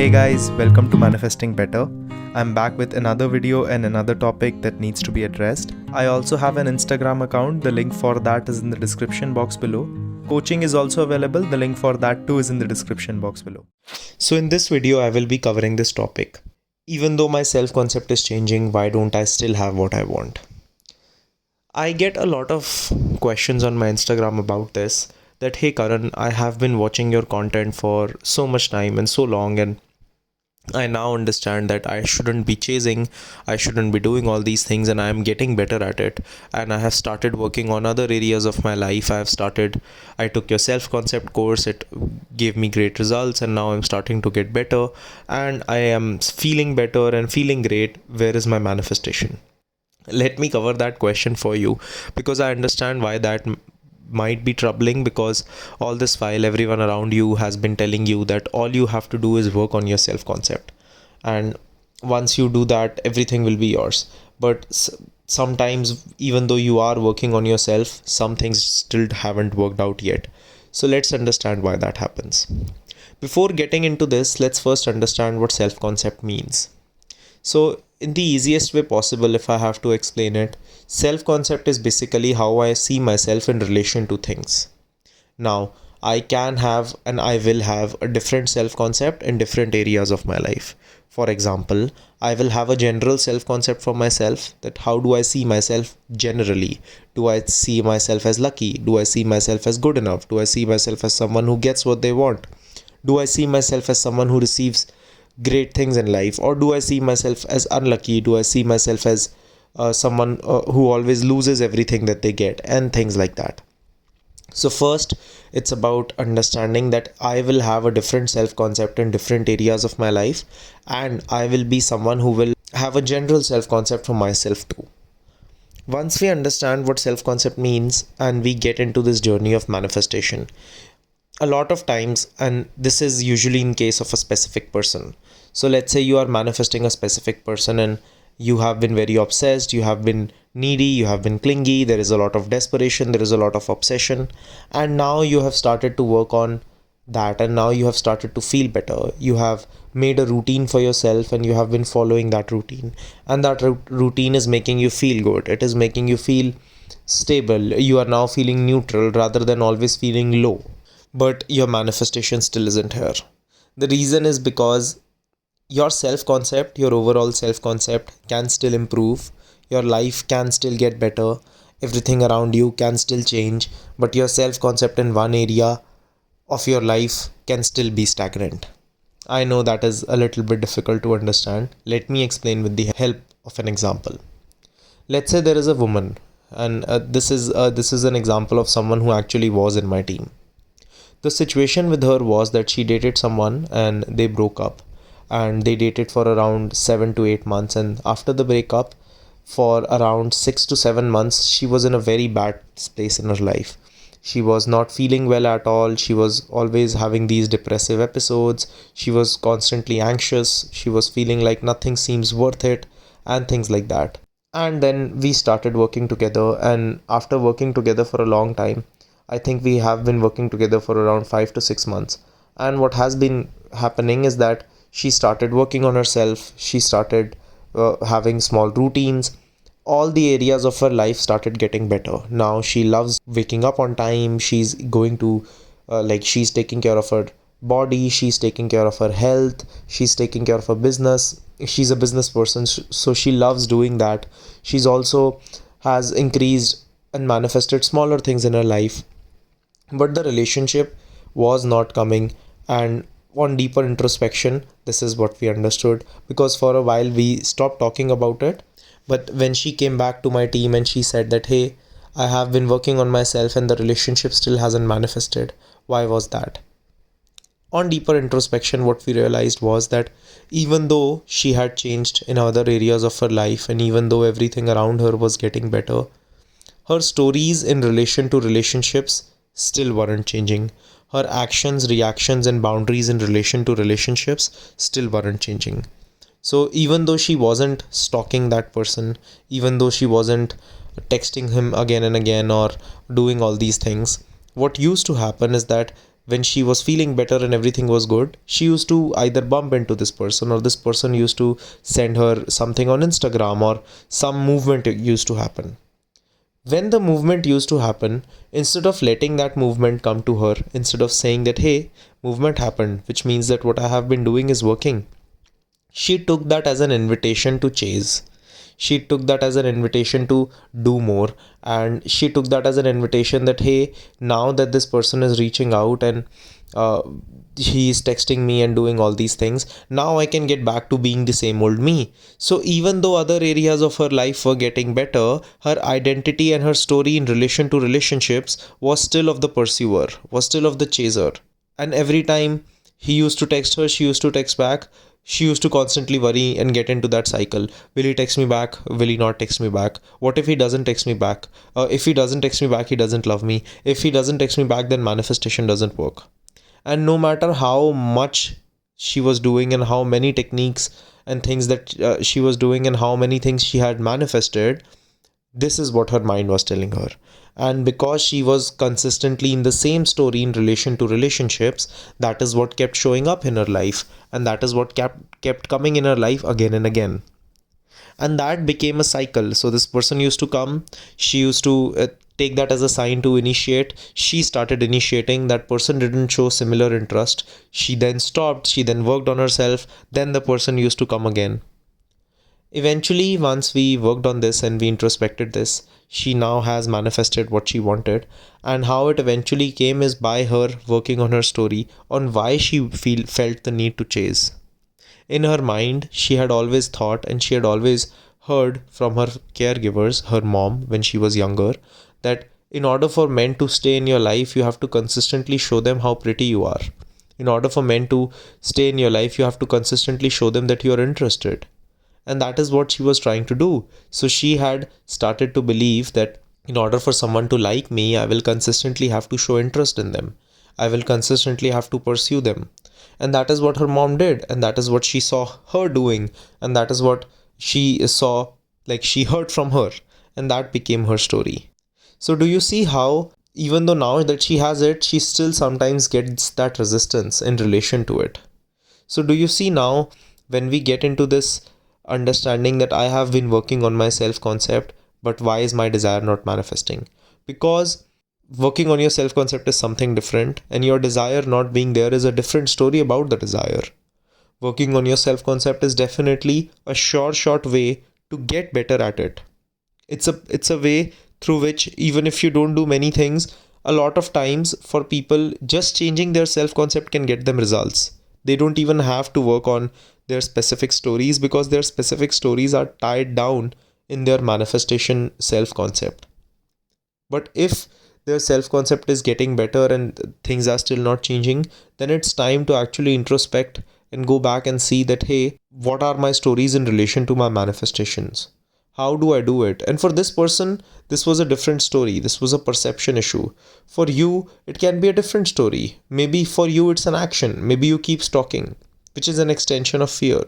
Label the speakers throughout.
Speaker 1: Hey guys, welcome to Manifesting Better. I'm back with another video and another topic that needs to be addressed. I also have an Instagram account. The link for that is in the description box below. Coaching is also available. The link for that too is in the description box below. So in this video, I will be covering this topic. Even though my self-concept is changing, why don't I still have what I want? I get a lot of questions on my Instagram about this. That, hey Karan, I have been watching your content for so much time and so long, and I now understand that I shouldn't be chasing, I shouldn't be doing all these things, and I am getting better at it. And I have started working on other areas of my life. I took your self concept course, it gave me great results, and now I'm starting to get better, and I am feeling better and feeling great. Where is my manifestation? Let me cover that question for you, because I understand why that might be troubling, because all this while everyone around you has been telling you that all you have to do is work on your self concept, and once you do that everything will be yours. But sometimes, even though you are working on yourself, some things still haven't worked out yet. So let's understand why that happens. Before getting into this, let's first understand what self concept means. So in the easiest way possible, if I have to explain it, self-concept is basically how I see myself in relation to things. Now, I can have and I will have a different self-concept in different areas of my life. For example, I will have a general self-concept for myself, that how do I see myself generally? Do I see myself as lucky? Do I see myself as good enough? Do I see myself as someone who gets what they want? Do I see myself as someone who receives great things in life, or do I see myself as unlucky? Do I see myself as someone who always loses everything that they get, and things like that? So first, it's about understanding that I will have a different self-concept in different areas of my life, and I will be someone who will have a general self-concept for myself too. Once we understand what self-concept means and we get into this journey of manifestation, a lot of times, and this is usually in case of a specific person. So let's say you are manifesting a specific person and you have been very obsessed, you have been needy, you have been clingy, there is a lot of desperation, there is a lot of obsession, and now you have started to work on that, and now you have started to feel better. You have made a routine for yourself and you have been following that routine, and that routine is making you feel good. It is making you feel stable. You are now feeling neutral rather than always feeling low. But your manifestation still isn't here. The reason is because your self concept, your overall self concept can still improve, your life can still get better, everything around you can still change, but your self concept in one area of your life can still be stagnant. I know that is a little bit difficult to understand. Let me explain with the help of an example. Let's say there is a woman, and this is an example of someone who actually was in my team. The situation with her was that she dated someone and they broke up, and they dated for around 7 to 8 months, and after the breakup, for around 6 to 7 months, she was in a very bad place in her life. She was not feeling well at all. She was always having these depressive episodes. She was constantly anxious. She was feeling like nothing seems worth it, and things like that. And then we started working together, and after working together for a long time, I think we have been working together for around 5 to 6 months. And what has been happening is that she started working on herself. She started having small routines. All the areas of her life started getting better. Now she loves waking up on time. She's going to, she's taking care of her body. She's taking care of her health. She's taking care of her business. She's a business person, so she loves doing that. She's also has increased and manifested smaller things in her life, but the relationship was not coming. And on deeper introspection, this is what we understood, because for a while we stopped talking about it. But when she came back to my team and she said that, hey, I have been working on myself and the relationship still hasn't manifested, why was that? On deeper introspection, what we realized was that even though she had changed in other areas of her life, and even though everything around her was getting better, her stories in relation to relationships still weren't changing. Her actions, reactions, and boundaries in relation to relationships still weren't changing. So even though she wasn't stalking that person, even though she wasn't texting him again and again or doing all these things, what used to happen is that when she was feeling better and everything was good, she used to either bump into this person, or this person used to send her something on Instagram, or some movement used to happen. When the movement used to happen, instead of letting that movement come to her, instead of saying that, hey, movement happened, which means that what I have been doing is working, she took that as an invitation to chase. She took that as an invitation to do more, and she took that as an invitation that, hey, now that this person is reaching out and uh, he is texting me and doing all these things, now I can get back to being the same old me. So even though other areas of her life were getting better, her identity and her story in relation to relationships was still of the pursuer, was still of the chaser. And every time he used to text her, she used to text back. She used to constantly worry and get into that cycle. Will he text me back? Will he not text me back? What if he doesn't text me back? If he doesn't text me back, he doesn't love me. If he doesn't text me back, then manifestation doesn't work. And no matter how much she was doing and how many techniques and things that she was doing and how many things she had manifested, this is what her mind was telling her. And because she was consistently in the same story in relation to relationships, that is what kept showing up in her life, and that is what kept coming in her life again and again. And that became a cycle. So this person used to come, she used to take that as a sign to initiate. She started initiating, that person didn't show similar interest, she then stopped, she then worked on herself, then the person used to come again. Eventually, once we worked on this and we introspected this, she now has manifested what she wanted. And how it eventually came is by her working on her story, on why she felt the need to chase. In her mind, she had always thought and she had always heard from her caregivers, her mom, when she was younger, that in order for men to stay in your life, you have to consistently show them how pretty you are. In order for men to stay in your life, you have to consistently show them that you are interested. And that is what she was trying to do. So she had started to believe that in order for someone to like me, I will consistently have to show interest in them. I will consistently have to pursue them. And that is what her mom did. And that is what she saw her doing. And that is what she saw, like she heard from her. And that became her story. So do you see how, even though now that she has it, she still sometimes gets that resistance in relation to it? So do you see now, when we get into this understanding that I have been working on my self concept, but why is my desire not manifesting? Because working on your self concept is something different, and your desire not being there is a different story about the desire. Working on your self concept is definitely a short way to get better at it. It's a way through which, even if you don't do many things, a lot of times for people, just changing their self concept can get them results. They don't even have to work on their specific stories, because their specific stories are tied down in their manifestation self concept. But if their self concept is getting better and things are still not changing, then it's time to actually introspect and go back and see that, hey, what are my stories in relation to my manifestations? How do I do it? And for this person, this was a different story. This was a perception issue. For you, it can be a different story. Maybe for you, it's an action. Maybe you keep stalking, which is an extension of fear.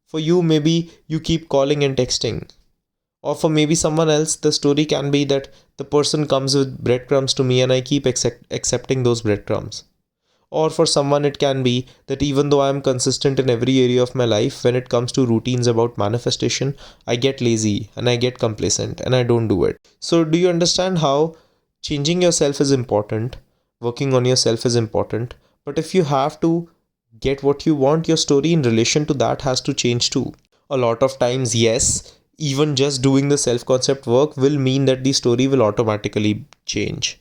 Speaker 1: For you, maybe you keep calling and texting. Or for maybe someone else, the story can be that the person comes with breadcrumbs to me and I keep accepting those breadcrumbs. Or for someone, it can be that even though I am consistent in every area of my life, when it comes to routines about manifestation, I get lazy and I get complacent and I don't do it. So do you understand how changing yourself is important? Working on yourself is important. But if you have to get what you want, your story in relation to that has to change too. A lot of times, yes, even just doing the self-concept work will mean that the story will automatically change.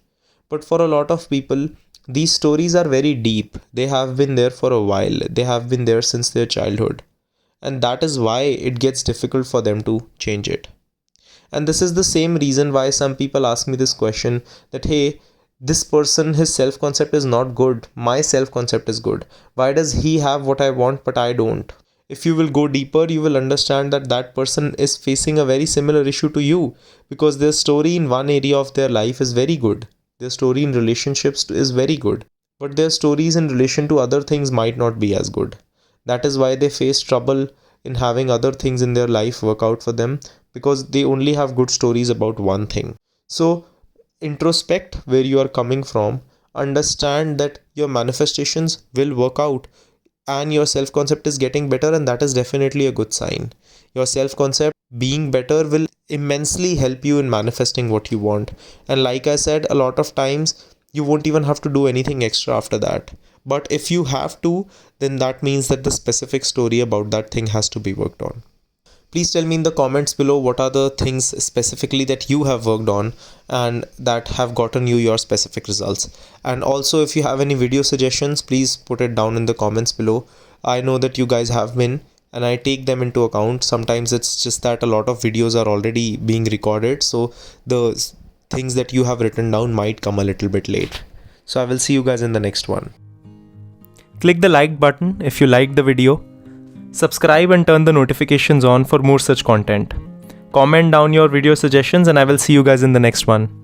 Speaker 1: But for a lot of people, these stories are very deep. They have been there for a while. They have been there since their childhood. And that is why it gets difficult for them to change it. And this is the same reason why some people ask me this question that, hey, this person, his self concept is not good. My self concept is good. Why does he have what I want, but I don't? If you will go deeper, you will understand that that person is facing a very similar issue to you, because their story in one area of their life is very good. Their story in relationships is very good, but their stories in relation to other things might not be as good. That is why they face trouble in having other things in their life work out for them, because they only have good stories about one thing. So introspect where you are coming from, understand that your manifestations will work out and your self concept is getting better, and that is definitely a good sign. Your self concept being better will immensely help you in manifesting what you want. And like I said, a lot of times you won't even have to do anything extra after that. But if you have to, then that means that the specific story about that thing has to be worked on. Please tell me in the comments below what are the things specifically that you have worked on and that have gotten you your specific results. And also, if you have any video suggestions, please put it down in the comments below. I know that you guys have been, and I take them into account. Sometimes it's just that a lot of videos are already being recorded, so the things that you have written down might come a little bit late. So I will see you guys in the next one. Click the like button if you liked the video. Subscribe and turn the notifications on for more such content. Comment down your video suggestions and I will see you guys in the next one.